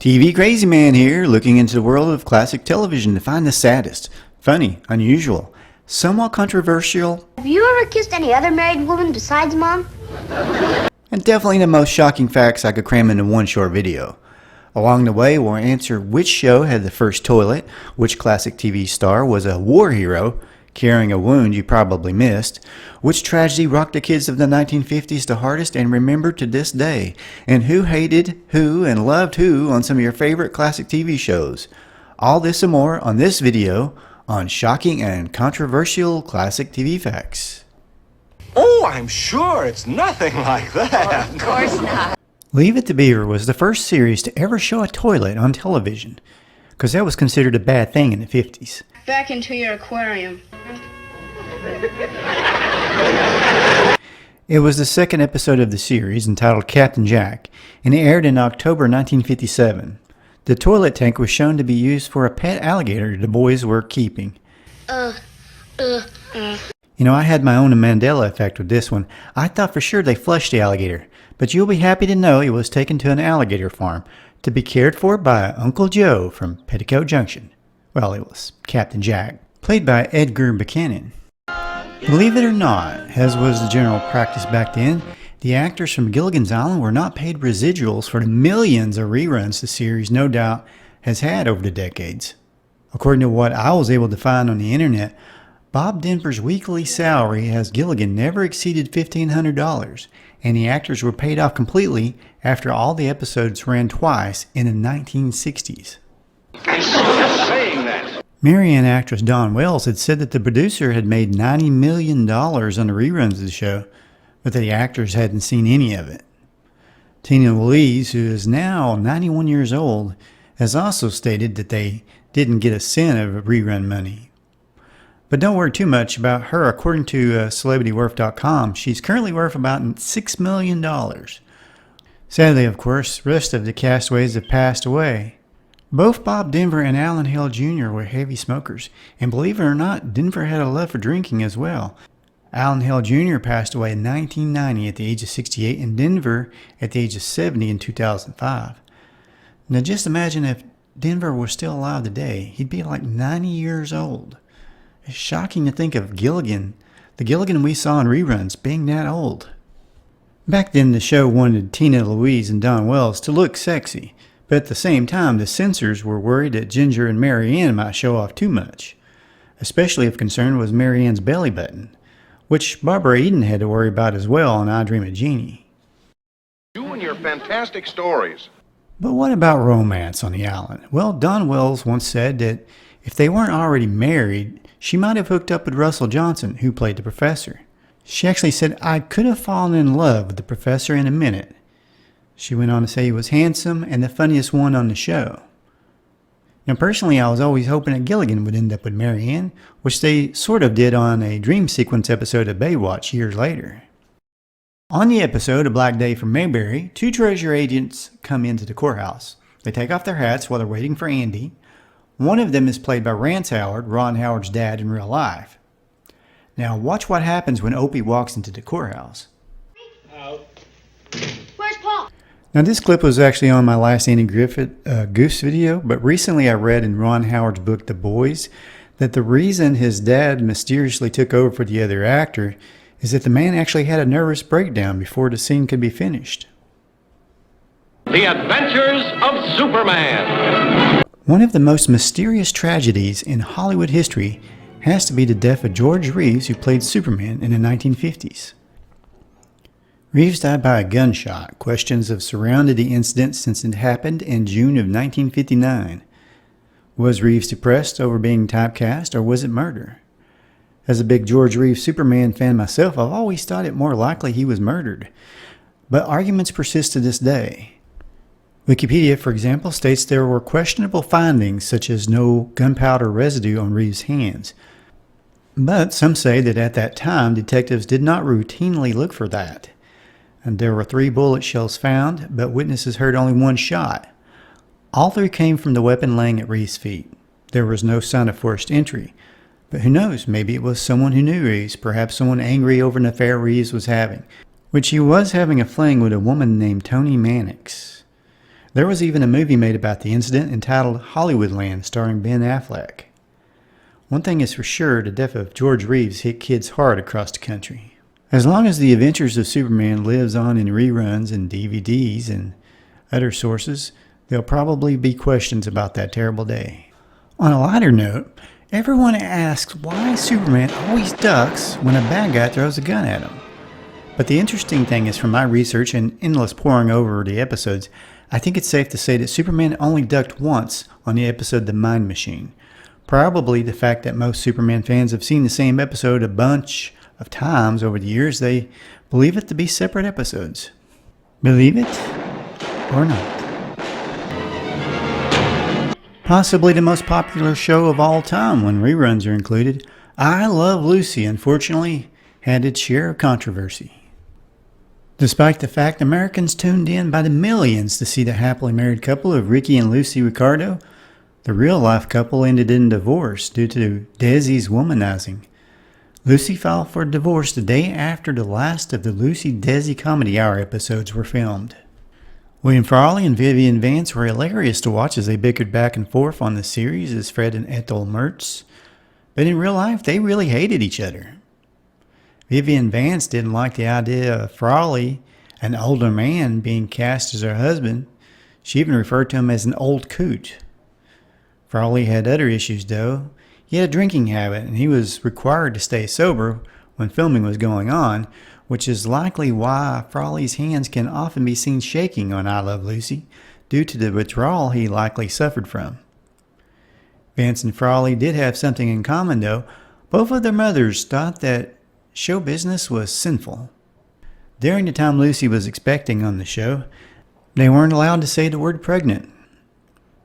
TV Crazy Man here, looking into the world of classic television to find the saddest, funny, unusual, somewhat controversial, Have you ever kissed any other married woman besides Mom? and definitely the most shocking facts I could cram into one short video. Along the way, we'll answer which show had the first toilet, which classic TV star was a war hero, carrying a wound you probably missed, which tragedy rocked the kids of the 1950s the hardest and remembered to this day, and who hated who and loved who on some of your favorite classic TV shows. All this and more on this video on shocking and controversial classic TV facts. Oh, I'm sure it's nothing like that. Of course not. Leave It to Beaver was the first series to ever show a toilet on television, because that was considered a bad thing in the 50s. Back into your aquarium. It was the second episode of the series, entitled Captain Jack, and it aired in October 1957. The toilet tank was shown to be used for a pet alligator the boys were keeping. You know, I had my own Mandela effect with this one. I thought for sure they flushed the alligator, but you'll be happy to know it was taken to an alligator farm to be cared for by Uncle Joe from Petticoat Junction. Well, it was Captain Jack, played by Edgar Buchanan. Believe it or not, as was the general practice back then, the actors from Gilligan's Island were not paid residuals for the millions of reruns the series no doubt has had over the decades. According to what I was able to find on the internet, Bob Denver's weekly salary as Gilligan never exceeded $1,500, and the actors were paid off completely after all the episodes ran twice in the 1960s. Saying that. Marianne actress Dawn Wells had said that the producer had made $90 million on the reruns of the show, but that the actors hadn't seen any of it. Tina Louise, who is now 91 years old, has also stated that they didn't get a cent of rerun money. But don't worry too much about her. According to CelebrityWorth.com, she's currently worth about $6 million. Sadly, of course, the rest of the castaways have passed away. Both Bob Denver and Alan Hale Jr. were heavy smokers, and believe it or not, Denver had a love for drinking as well. Alan Hale Jr. passed away in 1990 at the age of 68, and Denver at the age of 70 in 2005. Now just imagine if Denver was still alive today, he'd be like 90 years old. It's shocking to think of Gilligan, the Gilligan we saw in reruns, being that old. Back then the show wanted Tina Louise and Dawn Wells to look sexy, but at the same time the censors were worried that Ginger and Marianne might show off too much, especially if concern was Marianne's belly button, which Barbara Eden had to worry about as well on I Dream of Jeannie. You and your fantastic stories. But what about romance on the island? Well, Dawn Wells once said that if they weren't already married, she might have hooked up with Russell Johnson, who played the professor. She actually said, "I could have fallen in love with the professor in a minute." She went on to say he was handsome and the funniest one on the show. Now personally, I was always hoping that Gilligan would end up with Marianne, which they sort of did on a dream sequence episode of Baywatch years later. On the episode, A Black Day for Mayberry, two treasure agents come into the courthouse. They take off their hats while they're waiting for Andy. One of them is played by Rance Howard, Ron Howard's dad in real life. Now watch what happens when Opie walks into the courthouse. Where's Paul? Now this clip was actually on my last Andy Griffith Goose video, but recently I read in Ron Howard's book The Boys that the reason his dad mysteriously took over for the other actor is that the man actually had a nervous breakdown before the scene could be finished. The Adventures of Superman. One of the most mysterious tragedies in Hollywood history has to be the death of George Reeves, who played Superman in the 1950s. Reeves died by a gunshot. Questions have surrounded the incident since it happened in June of 1959. Was Reeves depressed over being typecast, or was it murder? As a big George Reeves Superman fan myself, I've always thought it more likely he was murdered. But arguments persist to this day. Wikipedia, for example, states there were questionable findings such as no gunpowder residue on Reeves' hands. But some say that at that time, detectives did not routinely look for that. And there were 3 bullet shells found, but witnesses heard only 1 shot. All 3 came from the weapon laying at Reeves' feet. There was no sign of forced entry. But who knows, maybe it was someone who knew Reeves, perhaps someone angry over an affair Reeves was having, which he was having a fling with a woman named Toni Mannix. There was even a movie made about the incident entitled Hollywoodland, starring Ben Affleck. One thing is for sure, the death of George Reeves hit kids hard across the country. As long as The Adventures of Superman lives on in reruns and DVDs and other sources, there'll probably be questions about that terrible day. On a lighter note, everyone asks why Superman always ducks when a bad guy throws a gun at him. But the interesting thing is, from my research and endless poring over the episodes, I think it's safe to say that Superman only ducked once on the episode The Mind Machine. Probably the fact that most Superman fans have seen the same episode a bunch of times over the years, they believe it to be separate episodes. Believe it or not. Possibly the most popular show of all time when reruns are included, I Love Lucy unfortunately had its share of controversy. Despite the fact Americans tuned in by the millions to see the happily married couple of Ricky and Lucy Ricardo, the real-life couple ended in divorce due to Desi's womanizing. Lucy filed for divorce the day after the last of the Lucy-Desi Comedy Hour episodes were filmed. William Frawley and Vivian Vance were hilarious to watch as they bickered back and forth on the series as Fred and Ethel Mertz, but in real life they really hated each other. Vivian Vance didn't like the idea of Frawley, an older man, being cast as her husband. She even referred to him as an old coot. Frawley had other issues though. He had a drinking habit and he was required to stay sober when filming was going on, which is likely why Frawley's hands can often be seen shaking on I Love Lucy, due to the withdrawal he likely suffered from. Vance and Frawley did have something in common though. Both of their mothers thought that show business was sinful. During the time Lucy was expecting on the show, they weren't allowed to say the word pregnant.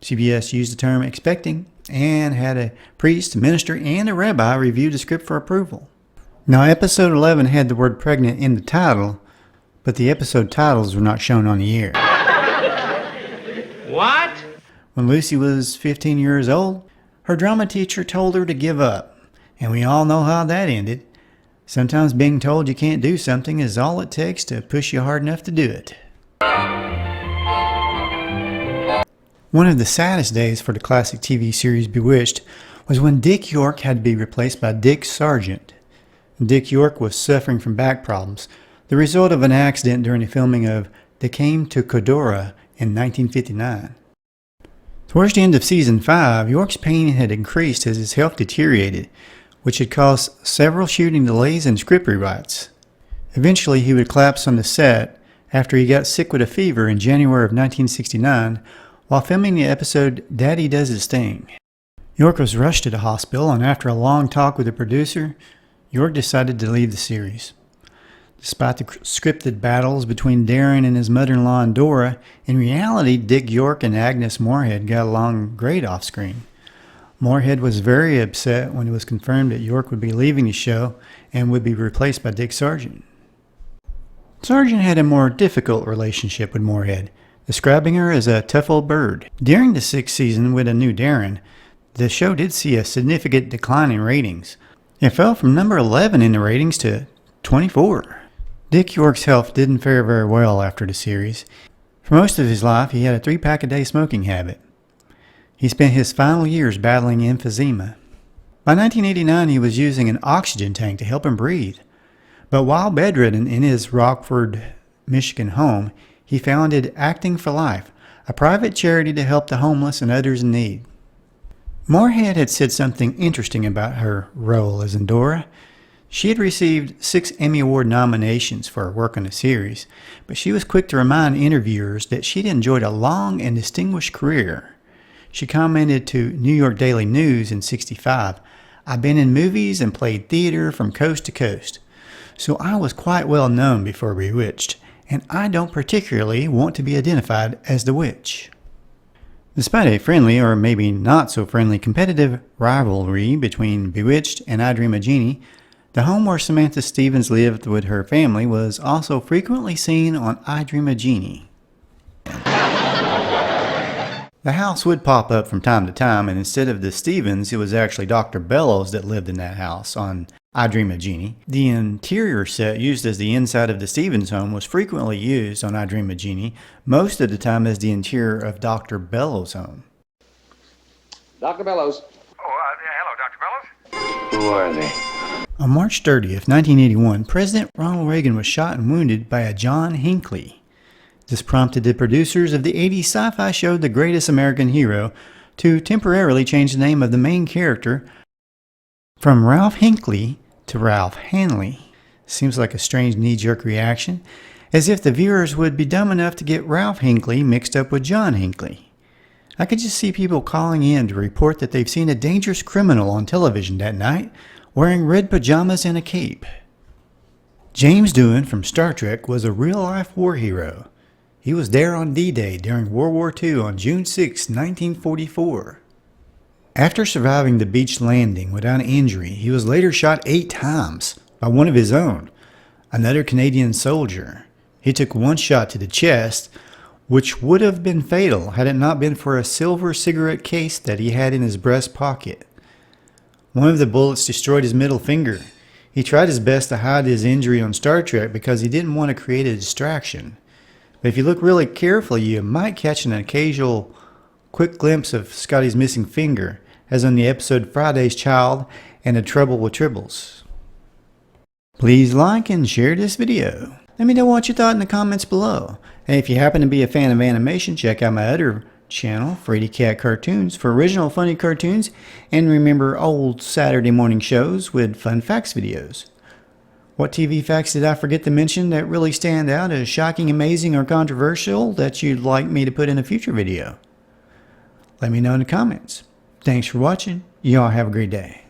CBS used the term expecting and had a priest, minister, and a rabbi review the script for approval. Now, episode 11 had the word pregnant in the title, but the episode titles were not shown on the air. What? When Lucy was 15 years old, her drama teacher told her to give up, and we all know how that ended. Sometimes being told you can't do something is all it takes to push you hard enough to do it. One of the saddest days for the classic TV series Bewitched was when Dick York had to be replaced by Dick Sargent. Dick York was suffering from back problems, the result of an accident during the filming of They Came to Codora in 1959. Towards the end of season 5, York's pain had increased as his health deteriorated, which had caused several shooting delays and script rewrites. Eventually, he would collapse on the set after he got sick with a fever in January of 1969 while filming the episode Daddy Does His Thing. York was rushed to the hospital, and after a long talk with the producer, York decided to leave the series. Despite the scripted battles between Darren and his mother-in-law and Dora, in reality, Dick York and Agnes Moorehead got along great off-screen. Moorehead was very upset when it was confirmed that York would be leaving the show and would be replaced by Dick Sargent. Sargent had a more difficult relationship with Moorehead, describing her as a tough old bird. During the 6th season with a new Darren, the show did see a significant decline in ratings. It fell from number 11 in the ratings to 24. Dick York's health didn't fare very well after the series. For most of his life, he had a 3-pack-a-day smoking habit. He spent his final years battling emphysema. By 1989, he was using an oxygen tank to help him breathe. But while bedridden in his Rockford, Michigan home, he founded Acting for Life, a private charity to help the homeless and others in need. Moorehead had said something interesting about her role as Dora. She had received 6 Emmy Award nominations for her work on the series, but she was quick to remind interviewers that she'd enjoyed a long and distinguished career. She commented to New York Daily News in '65, "I've been in movies and played theater from coast to coast, so I was quite well known before Bewitched, and I don't particularly want to be identified as the witch." Despite a friendly, or maybe not so friendly, competitive rivalry between Bewitched and I Dream of Jeannie, the home where Samantha Stevens lived with her family was also frequently seen on I Dream of Jeannie. The house would pop up from time to time, and instead of the Stevens, it was actually Dr. Bellows that lived in that house on I Dream of Jeannie. The interior set used as the inside of the Stevens home was frequently used on I Dream of Jeannie, most of the time as the interior of Dr. Bellows' home. Dr. Bellows. Hello, Dr. Bellows. Who are they? On March 30th, 1981, President Ronald Reagan was shot and wounded by a John Hinckley. This prompted the producers of the 80s sci-fi show The Greatest American Hero to temporarily change the name of the main character from Ralph Hinckley to Ralph Hanley. Seems like a strange knee-jerk reaction, as if the viewers would be dumb enough to get Ralph Hinckley mixed up with John Hinckley. I could just see people calling in to report that they've seen a dangerous criminal on television that night wearing red pajamas and a cape. James Doohan from Star Trek was a real-life war hero. He was there on D-Day during World War II on June 6, 1944. After surviving the beach landing without injury, he was later shot 8 times by one of his own, another Canadian soldier. He took one shot to the chest, which would have been fatal had it not been for a silver cigarette case that he had in his breast pocket. One of the bullets destroyed his middle finger. He tried his best to hide his injury on Star Trek because he didn't want to create a distraction. But if you look really carefully, you might catch an occasional quick glimpse of Scotty's missing finger, as in the episode Friday's Child and The Trouble with Tribbles. Please like and share this video. Let me know what you thought in the comments below. And if you happen to be a fan of animation, check out my other channel, Frady Cat Cartoons, for original funny cartoons, and remember old Saturday morning shows with fun facts videos. What TV facts did I forget to mention that really stand out as shocking, amazing, or controversial that you'd like me to put in a future video? Let me know in the comments. Thanks for watching. Y'all have a great day.